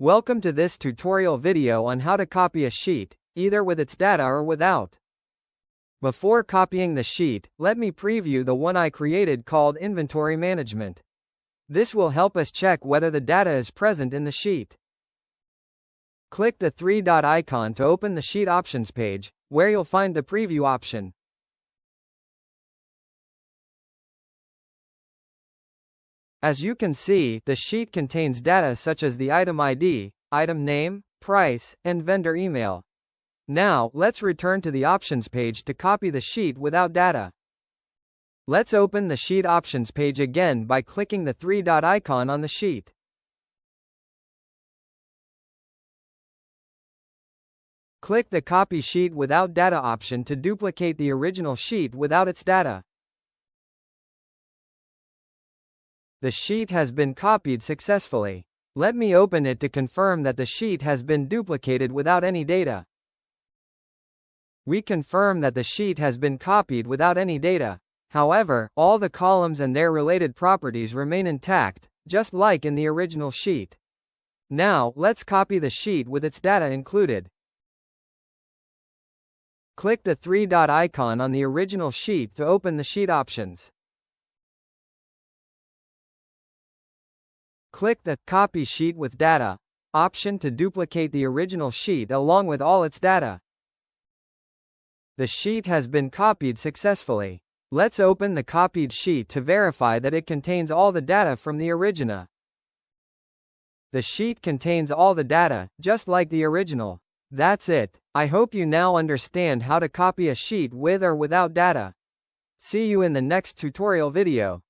Welcome to this tutorial video on how to copy a sheet, either with its data or without. Before copying the sheet, let me preview the one I created called Inventory Management. This will help us check whether the data is present in the sheet. Click the three-dot icon to open the Sheet Options page, where you'll find the Preview option. As you can see, the sheet contains data such as the item ID, item name, price, and vendor email. Now, let's return to the Options page to copy the sheet without data. Let's open the Sheet Options page again by clicking the three-dot icon on the sheet. Click the Copy Sheet Without Data option to duplicate the original sheet without its data. The sheet has been copied successfully. Let me open it to confirm that the sheet has been duplicated without any data. We confirm that the sheet has been copied without any data. However, all the columns and their related properties remain intact, just like in the original sheet. Now, let's copy the sheet with its data included. Click the three-dot icon on the original sheet to open the Sheet Options. Click the Copy Sheet with Data option to duplicate the original sheet along with all its data. The sheet has been copied successfully. Let's open the copied sheet to verify that it contains all the data from the original. The sheet contains all the data, just like the original. That's it. I hope you now understand how to copy a sheet with or without data. See you in the next tutorial video.